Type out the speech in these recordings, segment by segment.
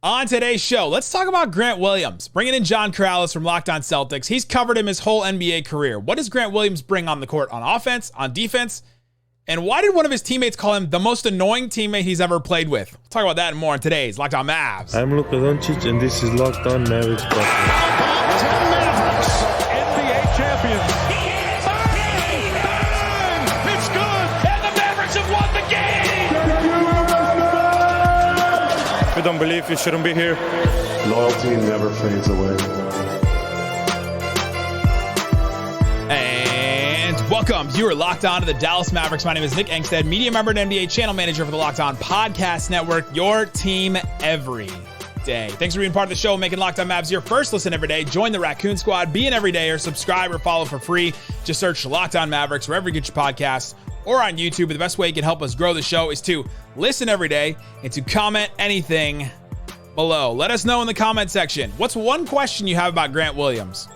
On today's show, let's talk about Grant Williams. Bringing in John Karalis from Locked On Celtics. He's covered him his whole NBA career. What does Grant Williams bring on the court on offense, on defense? And why did one of his teammates call him the most annoying teammate he's ever played with? We'll talk about that and more on today's Locked On Mavs. I'm Luka Doncic, and this is Locked On Mavericks. Boston Mavericks, NBA champions. Bang! It's good, and the Mavericks have won the game. If you don't believe, you shouldn't be here. Loyalty never fades away. And welcome. You are locked on to the Dallas Mavericks. My name is Nick Angstadt, media member and NBA channel manager for the Locked On Podcast Network. Your team every day. Thanks for being part of the show, making Locked On Mavs your first listen every day. Join the Raccoon Squad, be an everyday, or subscribe or follow for free. Just search Locked On Mavericks wherever you get your podcasts or on YouTube. But the best way you can help us grow the show is to listen every day and to comment anything below. Let us know in the comment section. What's one question you have about Grant Williams?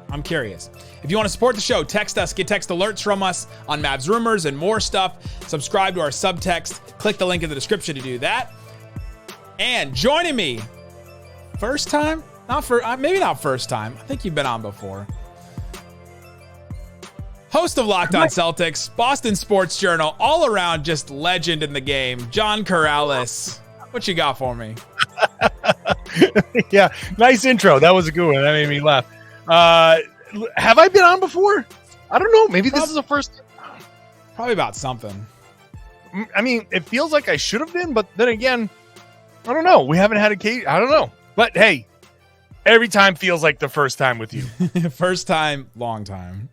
I'm curious. If you want to support the show, text us, get text alerts from us on Mavs rumors and more stuff. Subscribe to our subtext. Click the link in the description to do that. And joining me, first time? Maybe not first time. I think you've been on before. Host of Locked On Celtics, Boston Sports Journal, all around just legend in the game, John Karalis. What you got for me? Yeah, nice intro. That was a good one. That made me laugh. Have I been on before? I don't know. Maybe this is the first. Probably about something. I mean, it feels like I should have been, but then again, I don't know. We haven't had a case. I don't know. But hey, every time feels like the first time with you. First time, long time.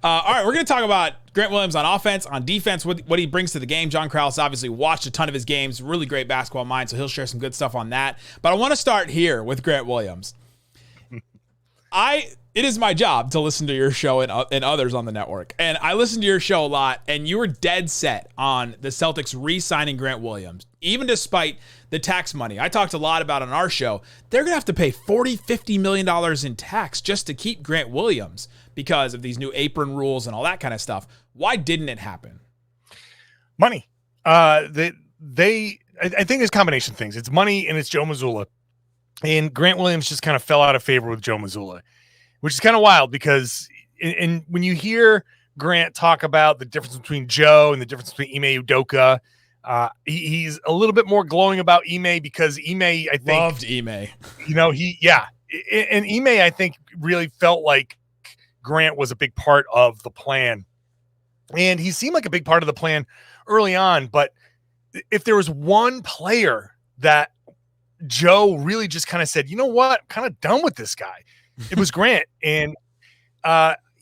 All right, we're going to talk about Grant Williams on offense, on defense, what he brings to the game. John Karalis obviously watched a ton of his games, really great basketball mind, so he'll share some good stuff on that. But I want to start here with Grant Williams. It is my job to listen to your show and others on the network. And I listen to your show a lot, and you were dead set on the Celtics re-signing Grant Williams, even despite the tax money. I talked a lot about on our show. They're going to have to pay $40-50 million in tax just to keep Grant Williams because of these new apron rules and all that kind of stuff. Why didn't it happen? Money. I think it's a combination of things. It's money and it's Joe Mazulla. And Grant Williams just kind of fell out of favor with Joe Mazulla, which is kind of wild because when you hear Grant talk about the difference between Joe and the difference between Ime Udoka, he's a little bit more glowing about Ime because Ime, I think, loved Ime. You know, and Ime, I think, really felt like Grant was a big part of the plan, and he seemed like a big part of the plan early on. But if there was one player that Joe really just kind of said, you know what, I'm kind of done with this guy, it was Grant. And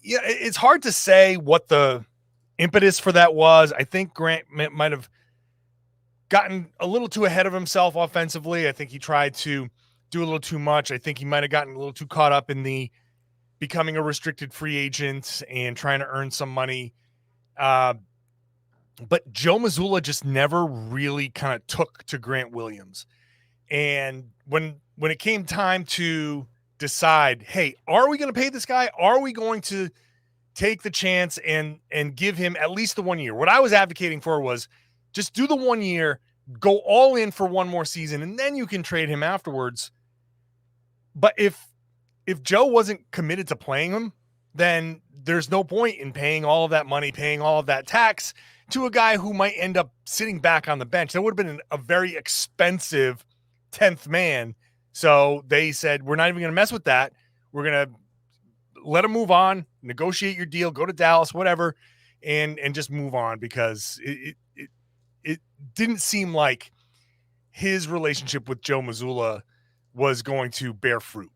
it's hard to say what the impetus for that was. I think Grant might have gotten a little too ahead of himself offensively. I think he tried to do a little too much. I think he might have gotten a little too caught up in the becoming a restricted free agent and trying to earn some money. But Joe Mazulla just never really kind of took to Grant Williams. And when it came time to decide, hey, are we going to pay this guy? Are we going to take the chance and give him at least the 1 year? What I was advocating for was just do the 1 year, go all in for one more season, and then you can trade him afterwards. But if Joe wasn't committed to playing him, then there's no point in paying all of that money, paying all of that tax to a guy who might end up sitting back on the bench. That would have been a very expensive 10th man. So they said, we're not even going to mess with that. We're going to let him move on, negotiate your deal, go to Dallas, whatever, and just move on, because it didn't seem like his relationship with Joe Mazulla was going to bear fruit.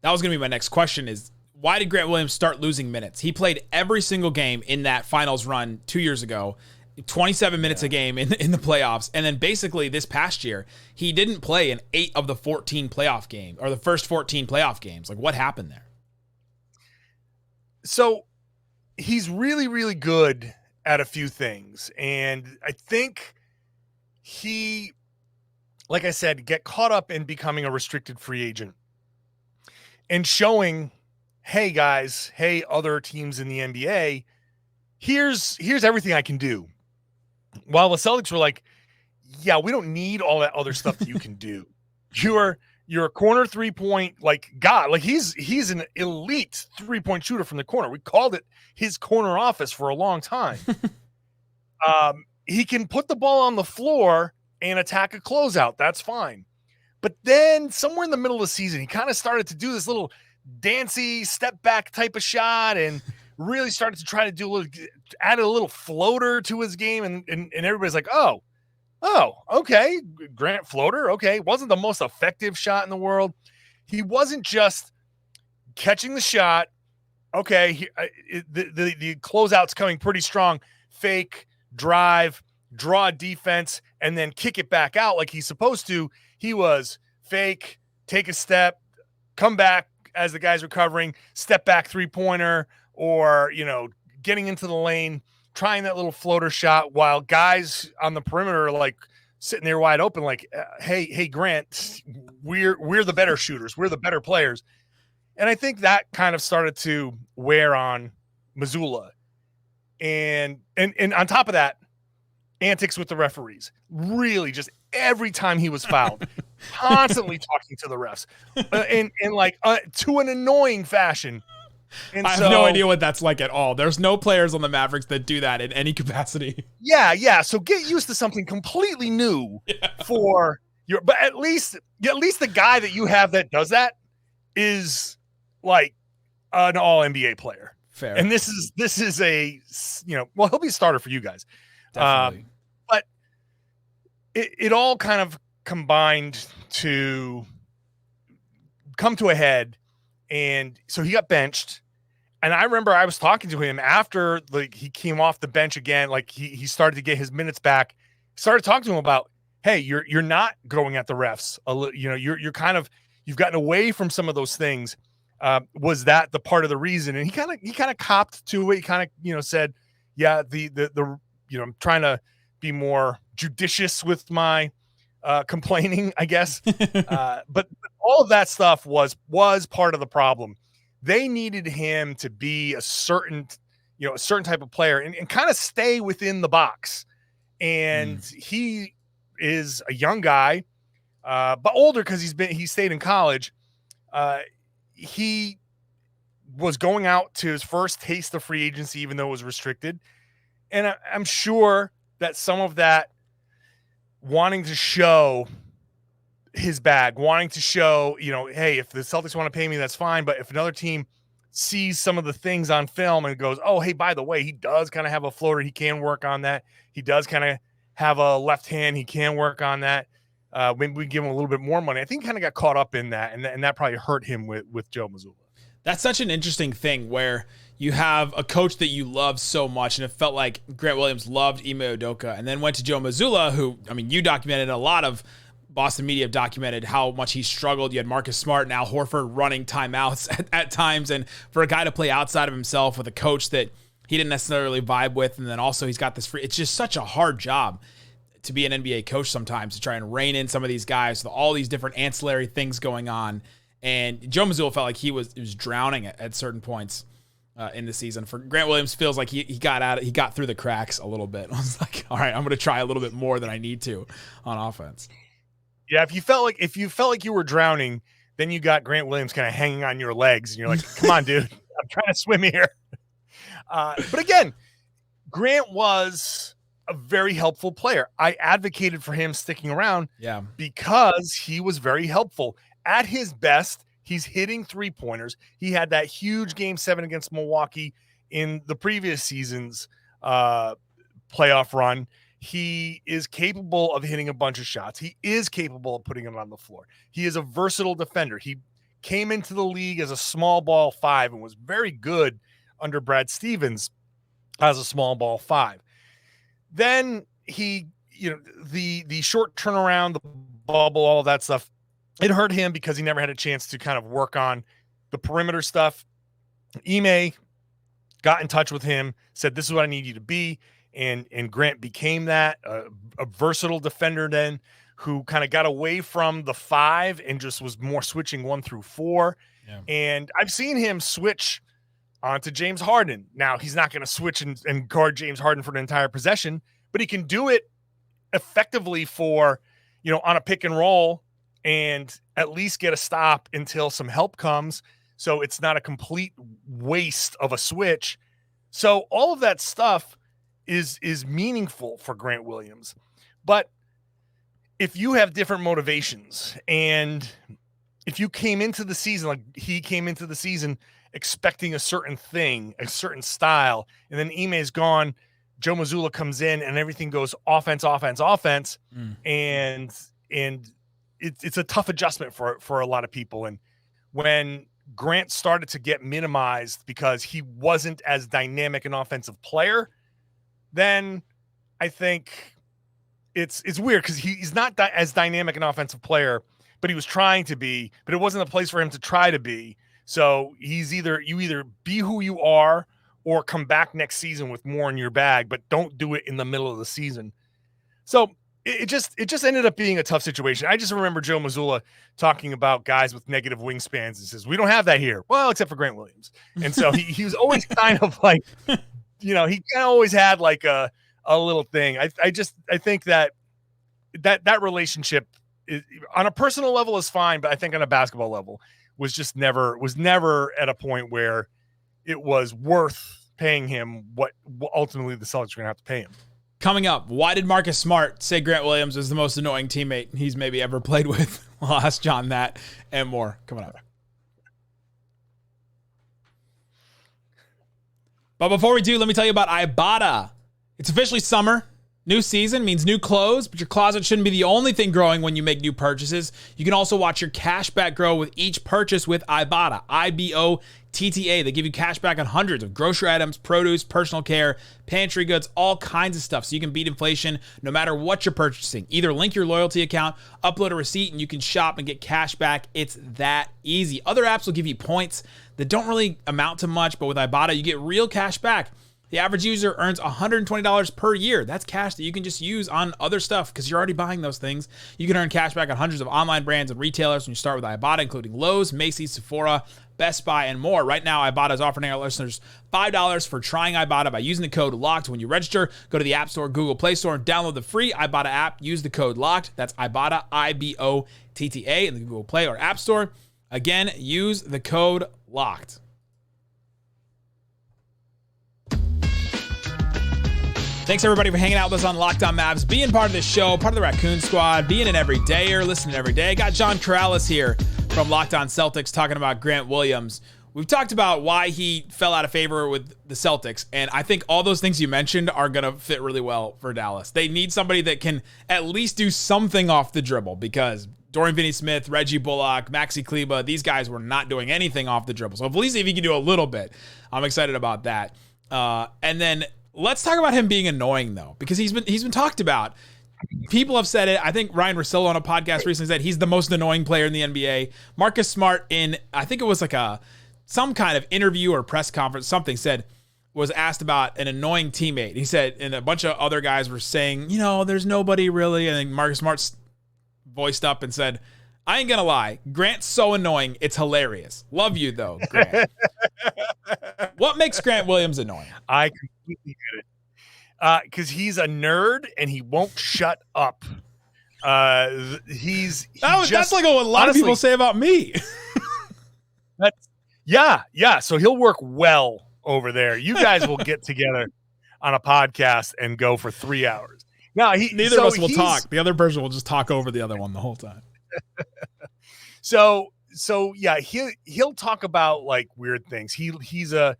That was going to be my next question is, why did Grant Williams start losing minutes? He played every single game in that finals run 2 years ago, 27 minutes a game in the playoffs. And then basically this past year, he didn't play in 8 of the 14 playoff games, or the first 14 playoff games. Like, what happened there? So he's really, really good at a few things. And I think he, like I said, get caught up in becoming a restricted free agent and showing, hey guys, hey other teams in the NBA, here's everything I can do. While the Celtics were like, yeah, we don't need all that other stuff that you can do. You're a corner 3-point like god. Like he's an elite 3-point shooter from the corner. We called it his corner office for a long time. He can put the ball on the floor and attack a closeout. That's fine. But then somewhere in the middle of the season, he kind of started to do this little dancey step back type of shot and really started to try to add a little floater to his game. And everybody's like, oh, okay. Grant floater. Okay. Wasn't the most effective shot in the world. He wasn't just catching the shot. Okay. The closeout's coming pretty strong. Fake, drive, draw defense, and then kick it back out like he's supposed to. He was fake, take a step, come back as the guy's recovering, step back 3-pointer, or, getting into the lane, trying that little floater shot while guys on the perimeter are like sitting there wide open, like, hey, Grant, we're the better shooters. We're the better players. And I think that kind of started to wear on Mazulla. And on top of that, antics with the referees. Really, just every time he was fouled, constantly talking to the refs, and to an annoying fashion. And I have no idea what that's like at all. There's no players on the Mavericks that do that in any capacity. Yeah. So get used to something completely new for your. But at least the guy that you have that does that is like an all NBA player. Fair. And this is a he'll be a starter for you guys. Definitely. But it all kind of combined to come to a head. And so he got benched. And I remember I was talking to him after he came off the bench again. Like he started to get his minutes back. Started talking to him about, hey, you're not going at the refs. You've gotten away from some of those things. Was that the part of the reason? And he kind of copped to it. He kind of said, yeah, I'm trying to be more judicious with my complaining, I guess. But all of that stuff was part of the problem. They needed him to be a certain type of player and kind of stay within the box. And he is a young guy, but older because he stayed in college. He was going out to his first taste of free agency, even though it was restricted. And I'm sure that some of that wanting to show his bag, wanting to show, hey, if the Celtics want to pay me, that's fine. But if another team sees some of the things on film and goes, oh, hey, by the way, he does kind of have a floater. He can work on that. He does kind of have a left hand. He can work on that. Maybe we give him a little bit more money. I think he kind of got caught up in that. And that probably hurt him with Joe Mazulla. That's such an interesting thing where you have a coach that you love so much, and it felt like Grant Williams loved Ime Udoka, and then went to Joe Mazulla, who, you documented, a lot of Boston media have documented how much he struggled. You had Marcus Smart and Al Horford running timeouts at times, and for a guy to play outside of himself with a coach that he didn't necessarily vibe with, and then also he's got this free. It's just such a hard job to be an NBA coach sometimes, to try and rein in some of these guys with all these different ancillary things going on. And Joe Mazulla felt like he was drowning at certain points in the season. For Grant Williams, feels like he got through the cracks a little bit. I was like, all right, I'm going to try a little bit more than I need to on offense. Yeah, if you felt like you were drowning, then you got Grant Williams kind of hanging on your legs, and you're like, come on, dude, I'm trying to swim here. But again, Grant was a very helpful player. I advocated for him sticking around because he was very helpful. At his best, he's hitting 3-pointers. He had that huge Game 7 against Milwaukee in the previous season's playoff run. He is capable of hitting a bunch of shots. He is capable of putting them on the floor. He is a versatile defender. He came into the league as a small ball 5 and was very good under Brad Stevens as a small ball 5. Then he, the short turnaround, the bubble, all of that stuff, it hurt him because he never had a chance to kind of work on the perimeter stuff. Ime got in touch with him, said, this is what I need you to be. And Grant became that, a versatile defender then, who kind of got away from the 5 and just was more switching 1 through 4. Yeah. And I've seen him switch onto James Harden. Now, he's not going to switch and guard James Harden for an entire possession, but he can do it effectively for, on a pick and roll and at least get a stop until some help comes, so it's not a complete waste of a switch. So all of that stuff is meaningful for Grant Williams. But if you have different motivations, and if you came into the season like he came into the season expecting a certain thing, a certain style, and then Ime is gone, Joe Mazulla comes in, and everything goes offense, and it's a tough adjustment for a lot of people. And when Grant started to get minimized because he wasn't as dynamic an offensive player, then I think it's weird, because he's not as dynamic an offensive player, but he was trying to be, but it wasn't a place for him to try to be. So you either be who you are or come back next season with more in your bag, but don't do it in the middle of the season. So it just ended up being a tough situation. I just remember Joe Mazulla talking about guys with negative wingspans and says, we don't have that here. Well, except for Grant Williams. And so he was always kind of like, he kind of always had like a little thing. I think that relationship is, on a personal level, is fine, but I think on a basketball level was never at a point where it was worth paying him what ultimately the Celtics are going to have to pay him. Coming up, why did Marcus Smart say Grant Williams was the most annoying teammate he's maybe ever played with? We'll ask John that and more coming up. But before we do, let me tell you about Ibotta. It's officially summer. New season means new clothes, but your closet shouldn't be the only thing growing when you make new purchases. You can also watch your cash back grow with each purchase with Ibotta, IBOTTA. They give you cash back on hundreds of grocery items, produce, personal care, pantry goods, all kinds of stuff, so you can beat inflation no matter what you're purchasing. Either link your loyalty account, upload a receipt, and you can shop and get cash back. It's that easy. Other apps will give you points that don't really amount to much, but with Ibotta, you get real cash back. The average user earns $120 per year. That's cash that you can just use on other stuff because you're already buying those things. You can earn cash back on hundreds of online brands and retailers when you start with Ibotta, including Lowe's, Macy's, Sephora, Best Buy, and more. Right now, Ibotta is offering our listeners $5 for trying Ibotta by using the code LOCKED when you register. Go to the App Store, Google Play Store, and download the free Ibotta app. Use the code LOCKED. That's Ibotta, IBOTTA, in the Google Play or App Store. Again, use the code LOCKED. Thanks, everybody, for hanging out with us on Locked On Mavs, being part of this show, part of the Raccoon Squad, being an everydayer, listening every day. Got John Karalis here from Locked On Celtics talking about Grant Williams. We've talked about why he fell out of favor with the Celtics, and I think all those things you mentioned are going to fit really well for Dallas. They need somebody that can at least do something off the dribble, because Dorian Finney-Smith, Reggie Bullock, Maxi Kleba, these guys were not doing anything off the dribble. So at least if he can do a little bit, I'm excited about that. And then let's talk about him being annoying, though, because he's been talked about. People have said it. I think Ryan Russillo on a podcast recently said he's the most annoying player in the NBA. Marcus Smart, in I think it was like some kind of interview or press conference, was asked about an annoying teammate. He said, and a bunch of other guys were saying, there's nobody really. And then Marcus Smart voiced up and said, I ain't gonna lie, Grant's so annoying, it's hilarious. Love you, though, Grant. What makes Grant Williams annoying? I completely get it. Because he's a nerd and he won't shut up. That's like what a lot of people say about me. Yeah. So he'll work well over there. You guys will get together on a podcast and go for 3 hours. Now, neither of us will talk. The other person will just talk over the other one the whole time. So yeah, he'll talk about like weird things. He's a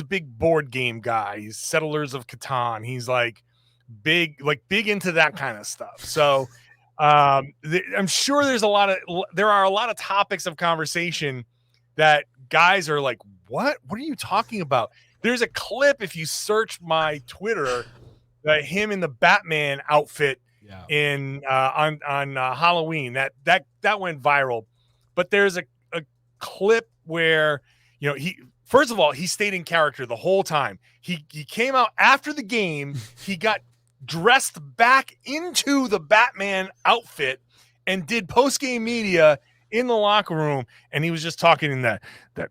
big board game guy. He's Settlers of Catan. He's like big into that kind of stuff. So I'm sure there are a lot of topics of conversation that guys are like, what are you talking about? There's a clip, if you search my Twitter, him in the Batman outfit on Halloween that went viral. But there's a clip where he first of all, he stayed in character the whole time. He came out after the game, he got dressed back into the Batman outfit and did post-game media in the locker room, and he was just talking in that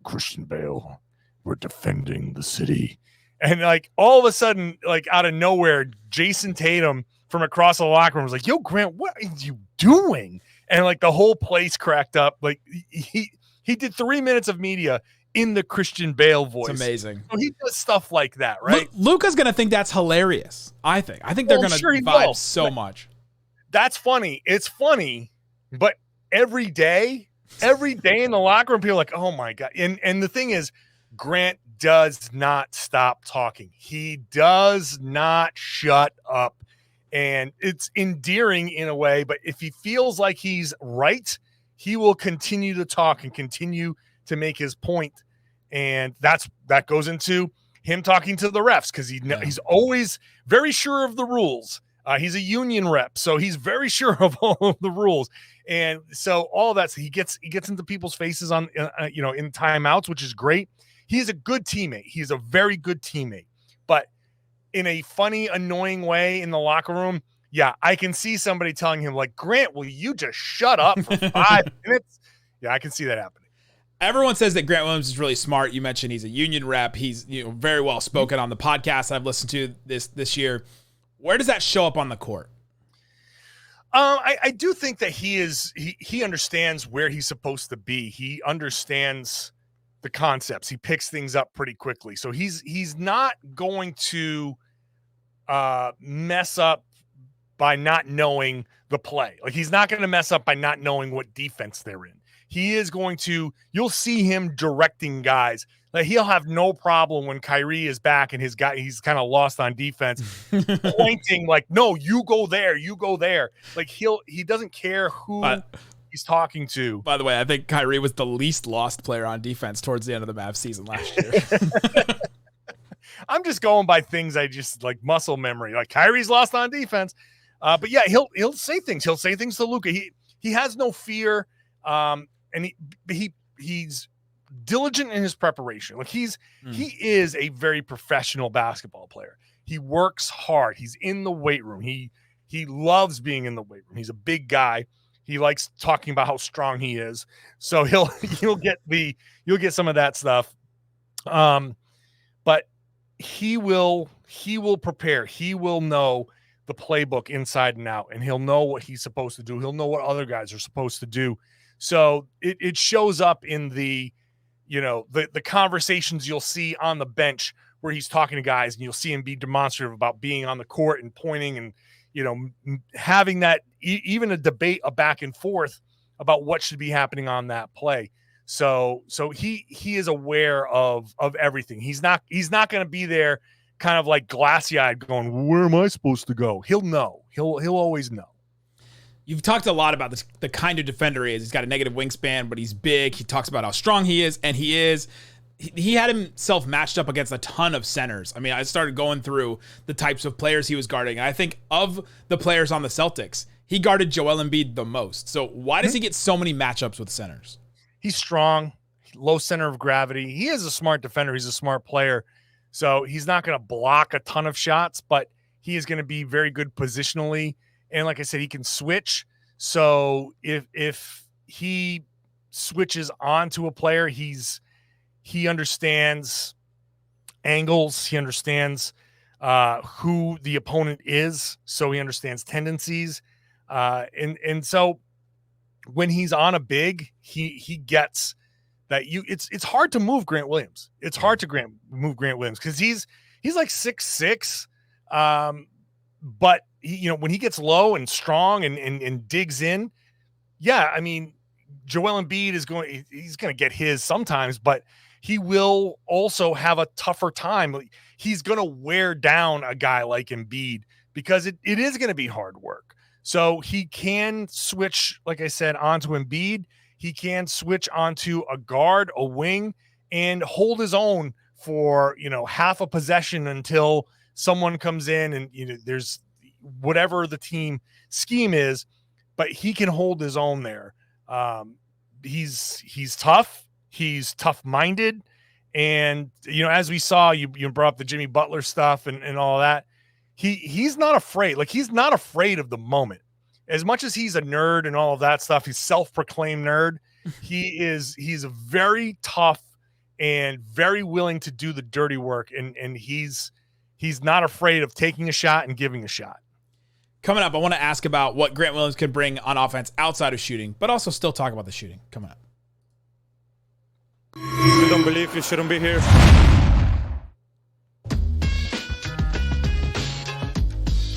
Christian Bale, we're defending the city. And like all of a sudden, like out of nowhere, Jason Tatum from across the locker room was like, yo, Grant, what are you doing? and like the whole place cracked up. Like he did 3 minutes of media in the Christian Bale voice. It's amazing. So he does stuff like that, right? Luka's gonna think that's hilarious. I think they're gonna vibe so much. That's funny. It's funny, but every day in the locker room, people are like, oh my God. And the thing is, Grant does not stop talking. He does not shut up. And it's endearing in a way, but if he feels like he's right, he will continue to talk and continue to make his point. And that goes into him talking to the refs because he's always very sure of the rules. He's a union rep, so he's very sure of all of the rules. And so all that, so he gets into people's faces on, in timeouts, which is great. He's a good teammate. He's a very good teammate, but in a funny, annoying way in the locker room, yeah, I can see somebody telling him like, Grant, will you just shut up for 5 minutes? Yeah, I can see that happening. Everyone says that Grant Williams is really smart. You mentioned he's a union rep. He's very well spoken on the podcast I've listened to this year. Where does that show up on the court? I do think that he understands where he's supposed to be. He understands the concepts. He picks things up pretty quickly. So he's not going to mess up by not knowing the play. Like he's not going to mess up by not knowing what defense they're in. He is going to, you'll see him directing guys. Like he'll have no problem when Kyrie is back and he's kind of lost on defense, pointing like, no, you go there, you go there. Like he doesn't care who he's talking to. By the way, I think Kyrie was the least lost player on defense towards the end of the Mavs season last year. I'm just going by things I just like muscle memory. Like Kyrie's lost on defense. But yeah, he'll say things. He'll say things to Luka. He has no fear. And he's diligent in his preparation. Like he is a very professional basketball player. He works hard. He's in the weight room. He loves being in the weight room. He's a big guy. He likes talking about how strong he is. So you'll get some of that stuff. But he will prepare. He will know the playbook inside and out, and he'll know what he's supposed to do. He'll know what other guys are supposed to do. So it shows up in the conversations you'll see on the bench where he's talking to guys, and you'll see him be demonstrative about being on the court and pointing and, having that even a debate, a back and forth about what should be happening on that play. So he is aware of everything. He's not going to be there kind of like glassy eyed going, where am I supposed to go? He'll know. He'll always know. You've talked a lot about this, the kind of defender he is. He's got a negative wingspan, but he's big. He talks about how strong he is, and he had himself matched up against a ton of centers. I mean, I started going through the types of players he was guarding, and I think of the players on the Celtics, he guarded Joel Embiid the most. So why does he get so many matchups with centers? He's strong, low center of gravity. He is a smart defender. He's a smart player. So he's not going to block a ton of shots, but he is going to be very good positionally. And like I said, he can switch. So if he switches onto a player, he understands angles. He understands who the opponent is. So he understands tendencies. And so when he's on a big, he gets that it's hard to move Grant Williams. It's hard to move Grant Williams because he's like 6'6". But when he gets low and strong and digs in, yeah, I mean, Joel Embiid he's going to get his sometimes, but he will also have a tougher time. He's going to wear down a guy like Embiid because it is going to be hard work. So he can switch, like I said, onto Embiid. He can switch onto a guard, a wing, and hold his own for, half a possession until someone comes in and, there's whatever the team scheme is, but he can hold his own there. He's tough. He's tough-minded. And, as we saw, you brought up the Jimmy Butler stuff and all that. He's not afraid. Like, he's not afraid of the moment. As much as he's a nerd and all of that stuff, he's self-proclaimed nerd. He's very tough and very willing to do the dirty work. And he's not afraid of taking a shot and giving a shot. Coming up, I want to ask about what Grant Williams could bring on offense outside of shooting, but also still talk about the shooting. Coming up. If you don't believe, you shouldn't be here.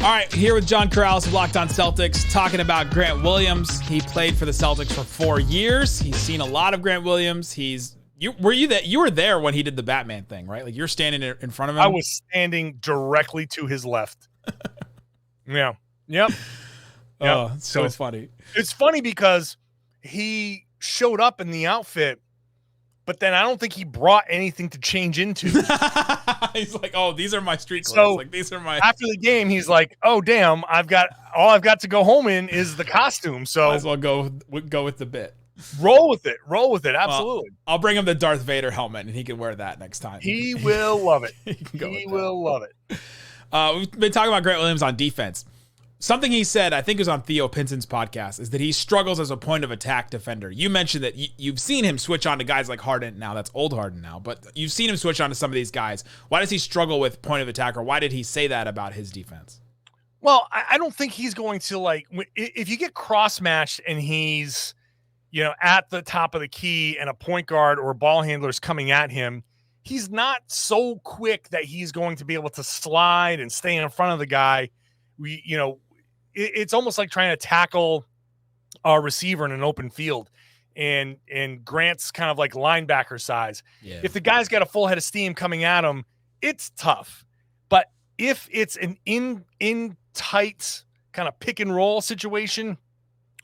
All right, here with John Karalis of Locked On Celtics, talking about Grant Williams. He played for the Celtics for 4 years. He's seen a lot of Grant Williams. You were there when he did the Batman thing, right? Like you're standing in front of him. I was standing directly to his left. Yeah. Yep. Oh, so funny. It's funny because he showed up in the outfit, but then I don't think he brought anything to change into. He's like, "Oh, these are my street clothes. So like these are my." After the game, he's like, "Oh, damn! I've got to go home in is the costume. So might as well go with the bit. Roll with it. Absolutely. I'll bring him the Darth Vader helmet, and he can wear that next time. He will love it. He will love it. We've been talking about Grant Williams on defense. Something he said, I think it was on Theo Pinson's podcast, is that he struggles as a point of attack defender. You mentioned that you've seen him switch on to guys like Harden now. That's old Harden now, but you've seen him switch on to some of these guys. Why does he struggle with point of attack, or why did he say that about his defense? Well, I don't think he's going to, like, if you get cross-matched and he's, at the top of the key and a point guard or ball handler's coming at him, he's not so quick that he's going to be able to slide and stay in front of the guy. It's almost like trying to tackle a receiver in an open field, and Grant's kind of like linebacker size. Yeah. If the guy's got a full head of steam coming at him, it's tough. But if it's an in tight kind of pick and roll situation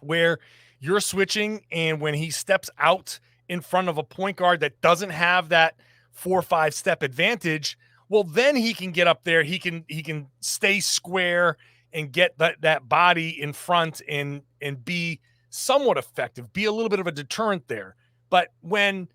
where you're switching, and when he steps out in front of a point guard that doesn't have that 4 or 5 step advantage, well, then he can get up there. He can stay square and get that body in front and be somewhat effective, be a little bit of a deterrent there. But when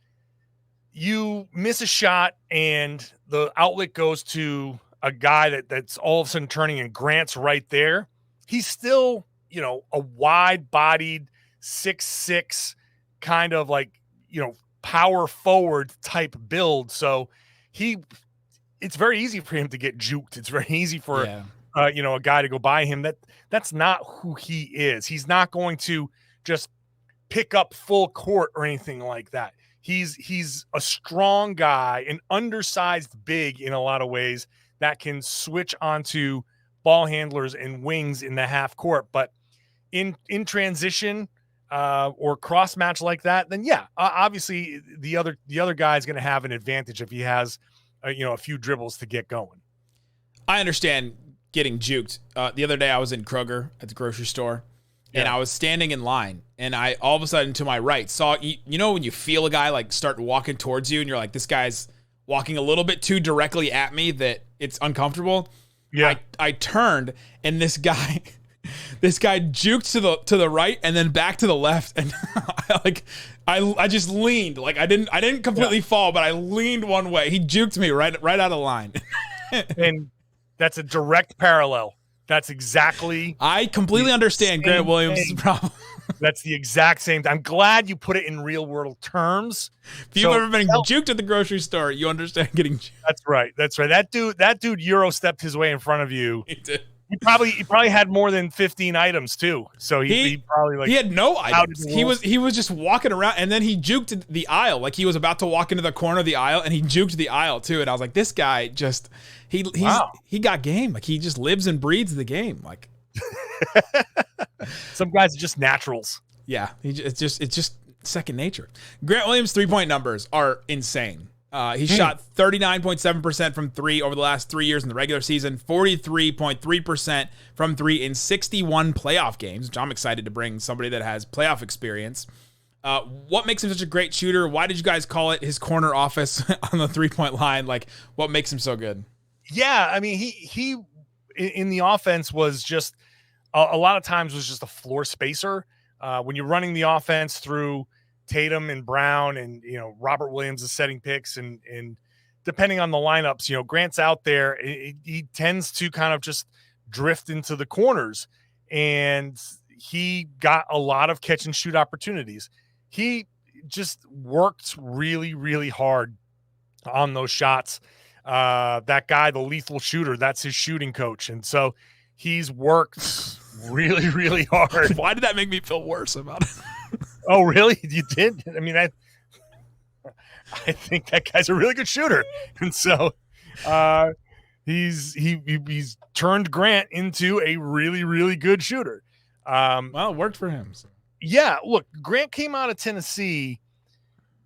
you miss a shot and the outlet goes to a guy that's all of a sudden turning and Grant's right there, he's still, a wide-bodied 6'6", kind of like, power forward type build. So it's very easy for him to get juked. It's very easy for a guy to go by him. That's not who he is. He's not going to just pick up full court or anything like that. He's a strong guy, an undersized big in a lot of ways that can switch onto ball handlers and wings in the half court. But in transition or cross match like that, then obviously the other guy is going to have an advantage if he has a few dribbles to get going. I understand getting juked. The other day I was in Kroger at the grocery store, and I was standing in line, and I all of a sudden to my right saw, when you feel a guy like start walking towards you and you're like, this guy's walking a little bit too directly at me that it's uncomfortable. Yeah. I turned, and this guy juked to the right and then back to the left, and I just leaned. Like I didn't completely fall, but I leaned one way. He juked me right out of line. And that's a direct parallel. That's exactly. I completely understand Grant Williams' problem. That's the exact same. I'm glad you put it in real world terms. If you've ever been juked at the grocery store, you understand getting juked. That's right. That dude Euro stepped his way in front of you. He did. He probably had more than 15 items too. So he probably he had no items. He was just walking around, and then he juked the aisle. Like he was about to walk into the corner of the aisle, and he juked the aisle too. And I was like, this guy just he got game. Like he just lives and breathes the game. Like some guys are just naturals. Yeah, it's just second nature. Grant Williams' 3-point numbers are insane. He shot 39.7% from three over the last 3 years in the regular season, 43.3% from three in 61 playoff games, which I'm excited to bring somebody that has playoff experience. What makes him such a great shooter? Why did you guys call it his corner office on the 3-point line? Like, what makes him so good? Yeah, I mean, he in the offense was just a lot of times was just a floor spacer. When you're running the offense through Tatum and Brown and, Robert Williams is setting picks and depending on the lineups, Grant's out there, he tends to kind of just drift into the corners, and he got a lot of catch and shoot opportunities. He just worked really, really hard on those shots. That guy, the lethal shooter, that's his shooting coach. And so He's worked really, really hard. Why did that make me feel worse about it? Oh, really? You did? I mean, I think that guy's a really good shooter, and so he's turned Grant into a really, really good shooter. Well, it worked for him. So. Yeah, look, Grant came out of Tennessee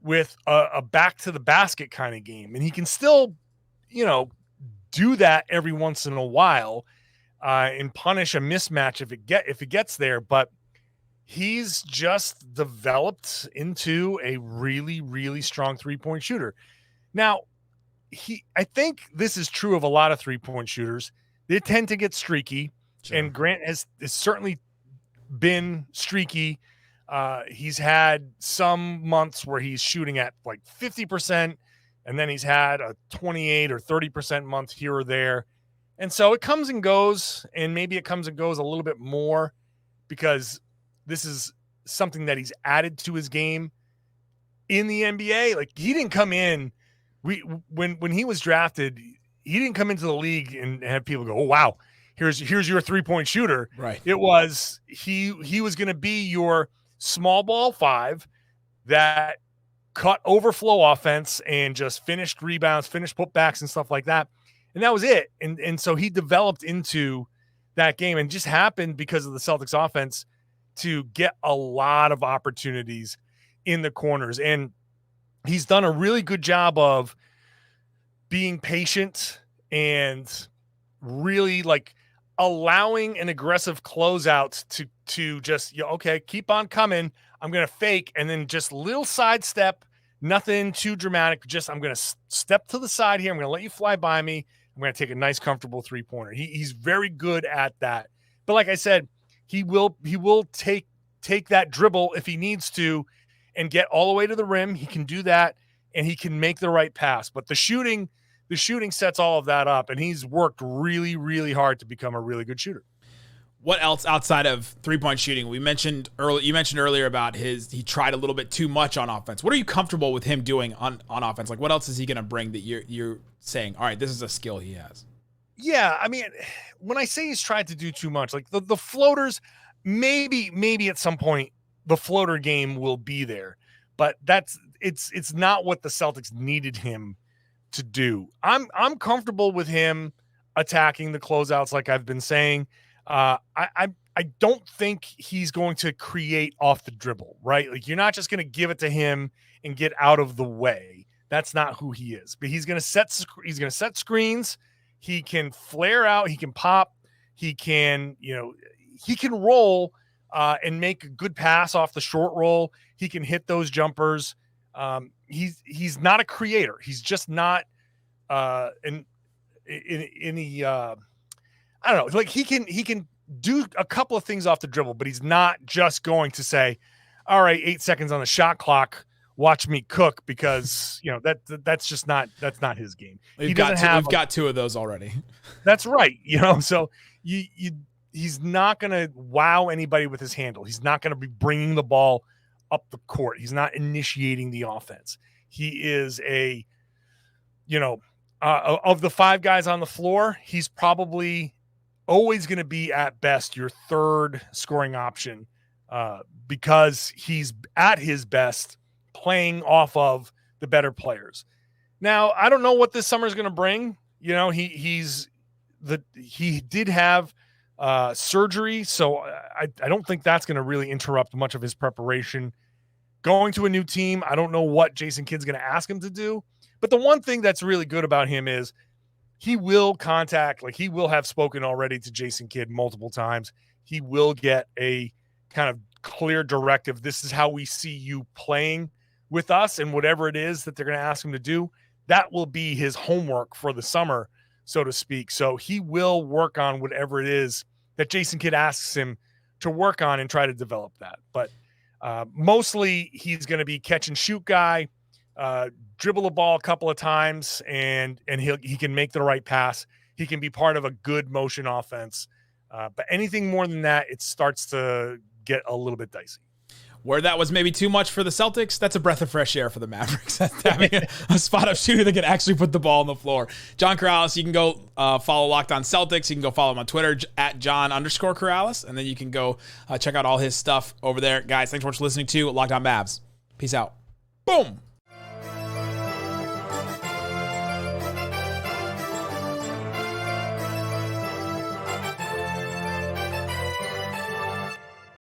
with a back to the basket kind of game, and he can still, do that every once in a while and punish a mismatch if it gets there. But he's just developed into a really, really strong 3-point shooter. Now, I think this is true of a lot of 3-point shooters. They tend to get streaky, sure. And Grant has certainly been streaky. He's had some months where he's shooting at like 50%, and then he's had a 28 or 30% month here or there. And so it comes and goes, and maybe it comes and goes a little bit more because this is something that he's added to his game in the NBA. Like, he didn't come in when he was drafted, he didn't come into the league and have people go, "Oh, wow, here's your 3-point shooter." Right. It was he was going to be your small ball 5 that cut overflow offense and just finished rebounds, finished putbacks and stuff like that. And that was it. And so he developed into that game and just happened because of the Celtics offense to get a lot of opportunities in the corners. And he's done a really good job of being patient and really like allowing an aggressive closeout to just, okay, keep on coming. I'm going to fake and then just little sidestep, nothing too dramatic. Just, I'm going to step to the side here. I'm going to let you fly by me. I'm going to take a nice, comfortable 3-pointer. He's very good at that. But like I said, he will take that dribble if he needs to and get all the way to the rim. He can do that, and he can make the right pass. But the shooting sets all of that up, and he's worked really, really hard to become a really good shooter. What else outside of 3-point shooting? You mentioned earlier about he tried a little bit too much on offense. What are you comfortable with him doing on offense? Like, what else is he going to bring that you're saying, all right, this is a skill he has? Yeah, I mean, when I say he's tried to do too much, like the floaters, maybe at some point the floater game will be there, but it's not what the Celtics needed him to do. I'm comfortable with him attacking the closeouts, like I've been saying. I don't think he's going to create off the dribble, right? Like, you're not just going to give it to him and get out of the way. That's not who he is. But he's going to set screens. He can flare out. He can pop. He can, he can roll and make a good pass off the short roll. He can hit those jumpers. He's not a creator. He's just not any I don't know. Like, he can do a couple of things off the dribble, but he's not just going to say, "All right, 8 seconds on the shot clock, watch me cook," because that's not his game. We've got 2 of those already. That's right. So he's not going to wow anybody with his handle. He's not going to be bringing the ball up the court. He's not initiating the offense. He is of the 5 guys on the floor, he's probably always going to be at best your 3rd scoring option because he's at his best playing off of the better players. Now, I don't know what this summer is going to bring. He did have surgery, so I don't think that's going to really interrupt much of his preparation. Going to a new team, I don't know what Jason Kidd's going to ask him to do. But the one thing that's really good about him is he will he will have spoken already to Jason Kidd multiple times. He will get a kind of clear directive. This is how we see you playing with us, and whatever it is that they're going to ask him to do, that will be his homework for the summer, so to speak. So he will work on whatever it is that Jason Kidd asks him to work on and try to develop that. But mostly he's going to be catch and shoot guy, dribble a ball a couple of times, and he can make the right pass. He can be part of a good motion offense. But anything more than that, it starts to get a little bit dicey. Where that was maybe too much for the Celtics, that's a breath of fresh air for the Mavericks. Having a spot-up shooter that can actually put the ball on the floor. John Karalis, you can go follow Locked On Celtics. You can go follow him on Twitter at John_Karalis. And then you can go check out all his stuff over there. Guys, thanks so much for listening to Locked On Mavs. Peace out. Boom.